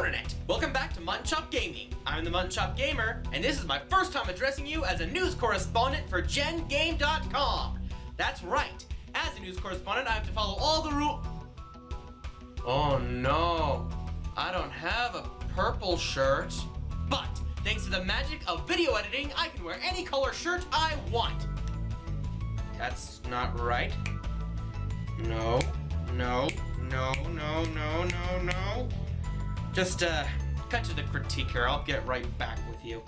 internet! Welcome back to Mutton Chop Gaming. I'm the Mutton Chop Gamer, and this is my first time addressing you as a news correspondent for GenGame.com. That's right, as a news correspondent I have to follow all the rules. Oh no, I don't have a purple shirt. But, thanks to the magic of video editing, I can wear any color shirt I want. That's not right. No. Just, cut to the critique here. I'll get right back with you.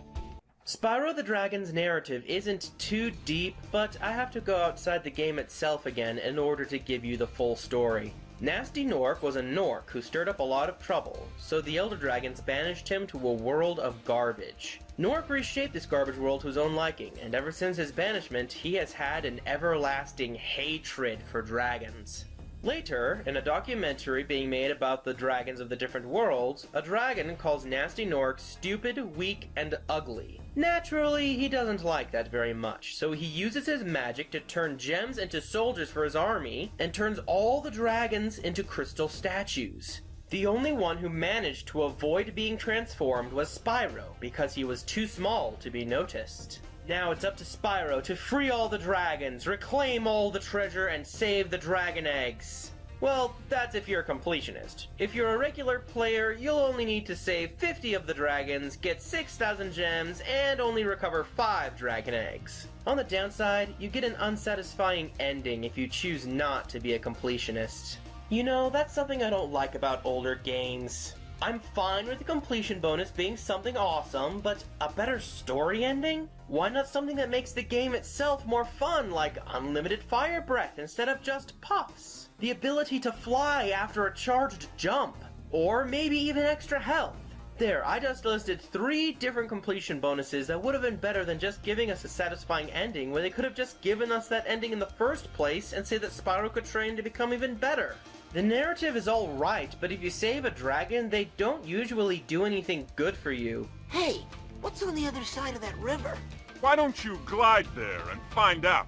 Spyro the Dragon's narrative isn't too deep, but I have to go outside the game itself again in order to give you the full story. Nasty Nork was a Nork who stirred up a lot of trouble, so the Elder Dragons banished him to a world of garbage. Nork reshaped this garbage world to his own liking, and ever since his banishment, he has had an everlasting hatred for dragons. Later, in a documentary being made about the dragons of the different worlds, a dragon calls Nasty Nork stupid, weak, and ugly. Naturally, he doesn't like that very much, so he uses his magic to turn gems into soldiers for his army, and turns all the dragons into crystal statues. The only one who managed to avoid being transformed was Spyro, because he was too small to be noticed. Now it's up to Spyro to free all the dragons, reclaim all the treasure, and save the dragon eggs. Well, that's if you're a completionist. If you're a regular player, you'll only need to save 50 of the dragons, get 6,000 gems, and only recover 5 dragon eggs. On the downside, you get an unsatisfying ending if you choose not to be a completionist. You know, that's something I don't like about older games. I'm fine with the completion bonus being something awesome, but a better story ending? Why not something that makes the game itself more fun, like unlimited fire breath instead of just puffs? The ability to fly after a charged jump, or maybe even extra health. There, I just listed 3 different completion bonuses that would have been better than just giving us a satisfying ending, where they could have just given us that ending in the first place and say that Spyro could train to become even better. The narrative is alright, but if you save a dragon, they don't usually do anything good for you. Hey, what's on the other side of that river? Why don't you glide there and find out?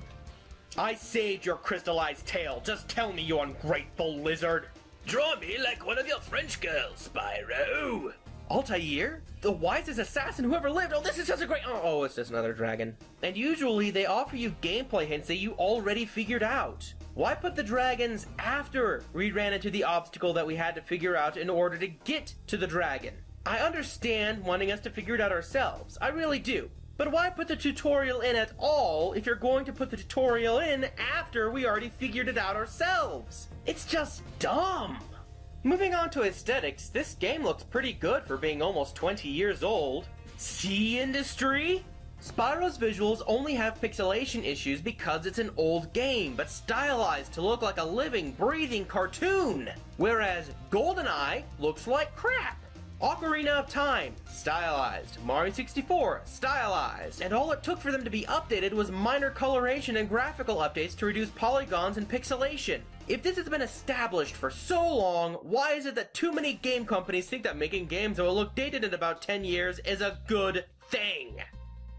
I saved your crystallized tail. Just tell me, you ungrateful lizard. Draw me like one of your French girls, Spyro. Altair? The wisest assassin who ever lived? Oh, this is such a great... Oh, it's just another dragon. And usually they offer you gameplay hints that you already figured out. Why put the dragons after we ran into the obstacle that we had to figure out in order to get to the dragon? I understand wanting us to figure it out ourselves. I really do. But why put the tutorial in at all if you're going to put the tutorial in after we already figured it out ourselves? It's just dumb. Moving on to aesthetics, this game looks pretty good for being almost 20 years old. See, industry? Spyro's visuals only have pixelation issues because it's an old game, but stylized to look like a living, breathing cartoon. Whereas GoldenEye looks like crap. Ocarina of Time, stylized. Mario 64, stylized. And all it took for them to be updated was minor coloration and graphical updates to reduce polygons and pixelation. If this has been established for so long, why is it that too many game companies think that making games that will look dated in about 10 years is a good thing?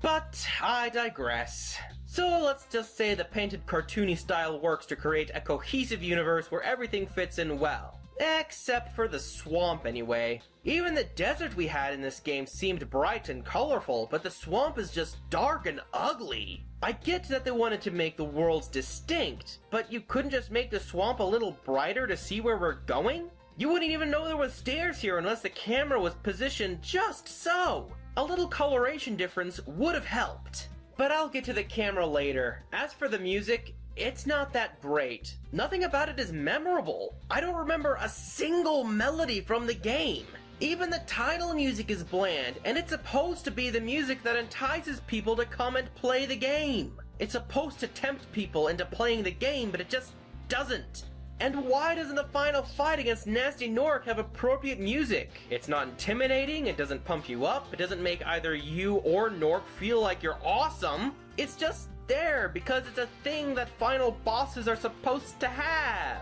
But I digress. So let's just say the painted cartoony style works to create a cohesive universe where everything fits in well. Except for the swamp anyway. Even the desert we had in this game seemed bright and colorful, but the swamp is just dark and ugly. I get that they wanted to make the worlds distinct, but you couldn't just make the swamp a little brighter to see where we're going? You wouldn't even know there was stairs here unless the camera was positioned just so. A little coloration difference would have helped. But I'll get to the camera later. As for the music, it's not that great. Nothing about it is memorable. I don't remember a single melody from the game. Even the title music is bland, and it's supposed to be the music that entices people to come and play the game. It's supposed to tempt people into playing the game, but it just doesn't. And why doesn't the final fight against Nasty Nork have appropriate music? It's not intimidating, it doesn't pump you up, it doesn't make either you or Nork feel like you're awesome. It's just there because it's a thing that final bosses are supposed to have.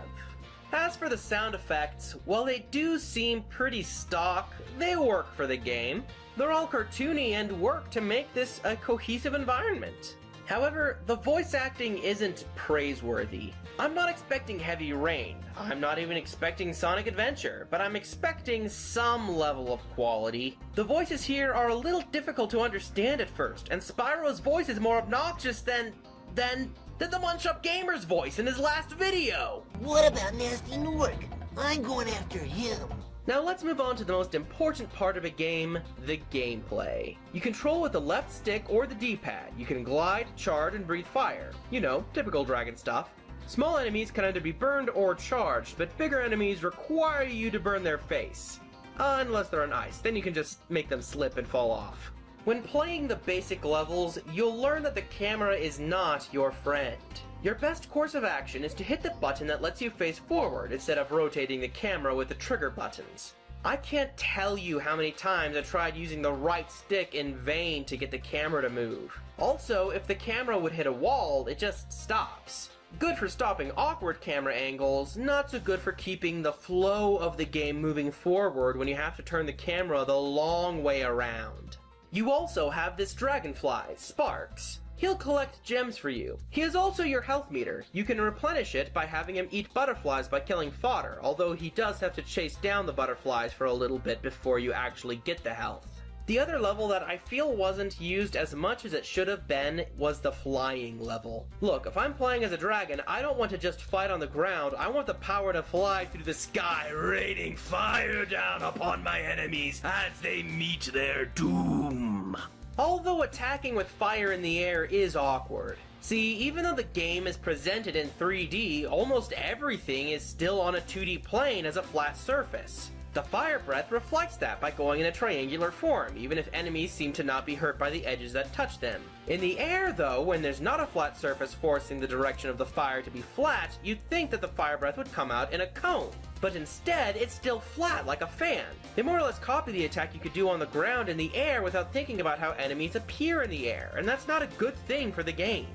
As for the sound effects, while they do seem pretty stock, they work for the game. They're all cartoony and work to make this a cohesive environment. However, the voice acting isn't praiseworthy. I'm not expecting Heavy Rain, I'm not even expecting Sonic Adventure, but I'm expecting some level of quality. The voices here are a little difficult to understand at first, and Spyro's voice is more obnoxious than the Mutton Chop Gamer's voice in his last video! What about Nasty Nork? I'm going after him. Now let's move on to the most important part of a game, the gameplay. You control with the left stick or the D-pad. You can glide, charge, and breathe fire. You know, typical dragon stuff. Small enemies can either be burned or charged, but bigger enemies require you to burn their face. Unless they're on ice, then you can just make them slip and fall off. When playing the basic levels, you'll learn that the camera is not your friend. Your best course of action is to hit the button that lets you face forward instead of rotating the camera with the trigger buttons. I can't tell you how many times I tried using the right stick in vain to get the camera to move. Also, if the camera would hit a wall, it just stops. Good for stopping awkward camera angles, not so good for keeping the flow of the game moving forward when you have to turn the camera the long way around. You also have this dragonfly, Sparks. He'll collect gems for you. He is also your health meter. You can replenish it by having him eat butterflies by killing fodder, although he does have to chase down the butterflies for a little bit before you actually get the health. The other level that I feel wasn't used as much as it should have been was the flying level. Look, if I'm playing as a dragon, I don't want to just fight on the ground, I want the power to fly through the sky, raining fire down upon my enemies as they meet their doom. Although attacking with fire in the air is awkward. See, even though the game is presented in 3D, almost everything is still on a 2D plane as a flat surface. The fire breath reflects that by going in a triangular form, even if enemies seem to not be hurt by the edges that touch them. In the air, though, when there's not a flat surface forcing the direction of the fire to be flat, you'd think that the fire breath would come out in a cone. But instead, it's still flat like a fan. They more or less copy the attack you could do on the ground in the air without thinking about how enemies appear in the air, and that's not a good thing for the game.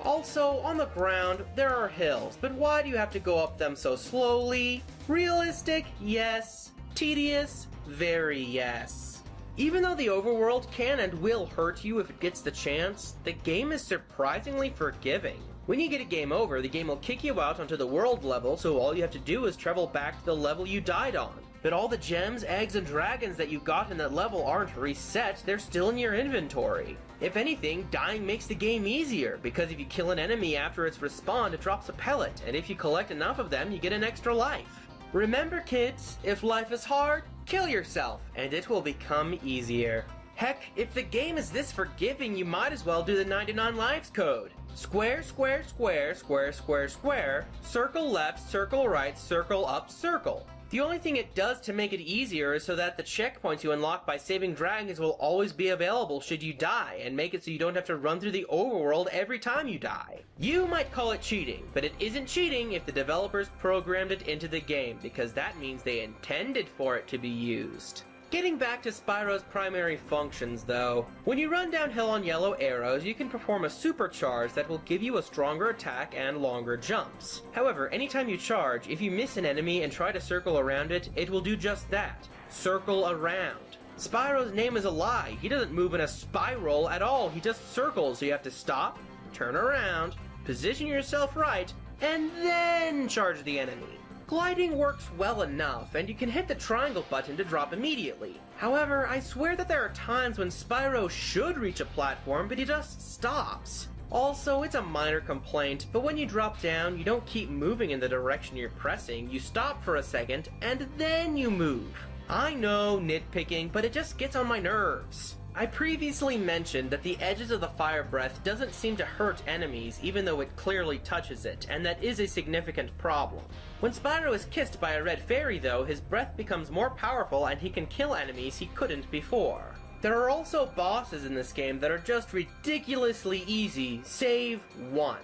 Also, on the ground, there are hills, but why do you have to go up them so slowly? Realistic? Yes. Tedious? Very yes. Even though the overworld can and will hurt you if it gets the chance, the game is surprisingly forgiving. When you get a game over, the game will kick you out onto the world level, so all you have to do is travel back to the level you died on. But all the gems, eggs, and dragons that you got in that level aren't reset, they're still in your inventory. If anything, dying makes the game easier, because if you kill an enemy after its respawn, it drops a pellet, and if you collect enough of them, you get an extra life. Remember, kids, if life is hard, kill yourself, and it will become easier. Heck, if the game is this forgiving, you might as well do the 99 lives code. Square, square, square, square, square, square, circle left, circle right, circle up, circle. The only thing it does to make it easier is so that the checkpoints you unlock by saving dragons will always be available should you die, and make it so you don't have to run through the overworld every time you die. You might call it cheating, but it isn't cheating if the developers programmed it into the game, because that means they intended for it to be used. Getting back to Spyro's primary functions, though, when you run downhill on yellow arrows, you can perform a supercharge that will give you a stronger attack and longer jumps. However, anytime you charge, if you miss an enemy and try to circle around it, it will do just that. Circle around. Spyro's name is a lie. He doesn't move in a spiral at all, he just circles, so you have to stop, turn around, position yourself right, and then charge the enemy. Gliding works well enough, and you can hit the triangle button to drop immediately. However, I swear that there are times when Spyro should reach a platform, but he just stops. Also, it's a minor complaint, but when you drop down, you don't keep moving in the direction you're pressing, you stop for a second, and then you move. I know, nitpicking, but it just gets on my nerves. I previously mentioned that the edges of the fire breath doesn't seem to hurt enemies even though it clearly touches it, and that is a significant problem. When Spyro is kissed by a red fairy though, his breath becomes more powerful and he can kill enemies he couldn't before. There are also bosses in this game that are just ridiculously easy, save one.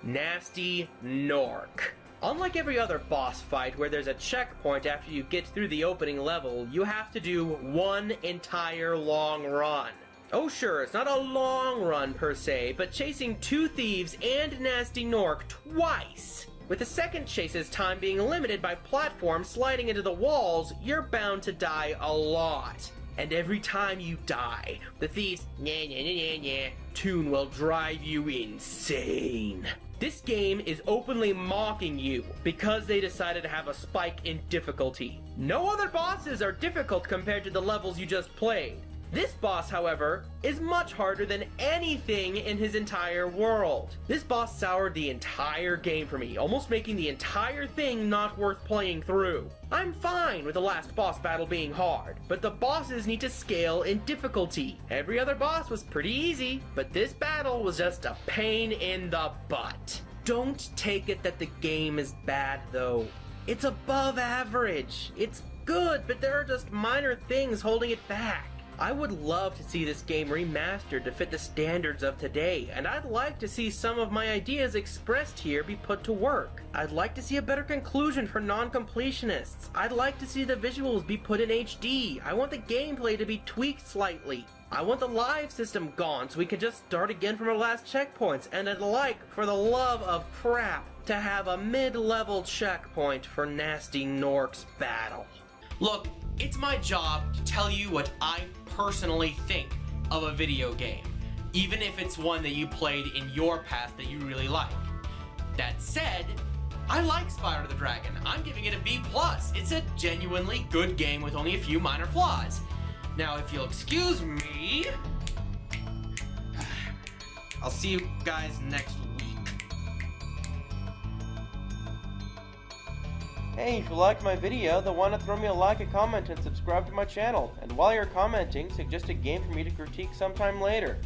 Nasty Nork. Unlike every other boss fight where there's a checkpoint after you get through the opening level, you have to do one entire long run. Oh sure, it's not a long run per se, but chasing two thieves and Nasty Nork twice, with the second chase's time being limited by platforms sliding into the walls, you're bound to die a lot. And every time you die, the thief's "nya nya nya nya nya" tune will drive you insane. This game is openly mocking you because they decided to have a spike in difficulty. No other bosses are difficult compared to the levels you just played. This boss, however, is much harder than anything in his entire world. This boss soured the entire game for me, almost making the entire thing not worth playing through. I'm fine with the last boss battle being hard, but the bosses need to scale in difficulty. Every other boss was pretty easy, but this battle was just a pain in the butt. Don't take it that the game is bad though. It's above average. It's good, but there are just minor things holding it back. I would love to see this game remastered to fit the standards of today, and I'd like to see some of my ideas expressed here be put to work. I'd like to see a better conclusion for non-completionists. I'd like to see the visuals be put in HD. I want the gameplay to be tweaked slightly. I want the live system gone so we can just start again from our last checkpoints, and I'd like, for the love of crap, to have a mid-level checkpoint for Nasty Nork's battle. Look, it's my job to tell you what I personally think of a video game, even if it's one that you played in your past that you really like. That said, I like Spyro the Dragon. I'm giving it a B+. It's a genuinely good game with only a few minor flaws. Now, if you'll excuse me, I'll see you guys next week. Hey, if you liked my video, then why not throw me a like, a comment, and subscribe to my channel. And while you're commenting, suggest a game for me to critique sometime later.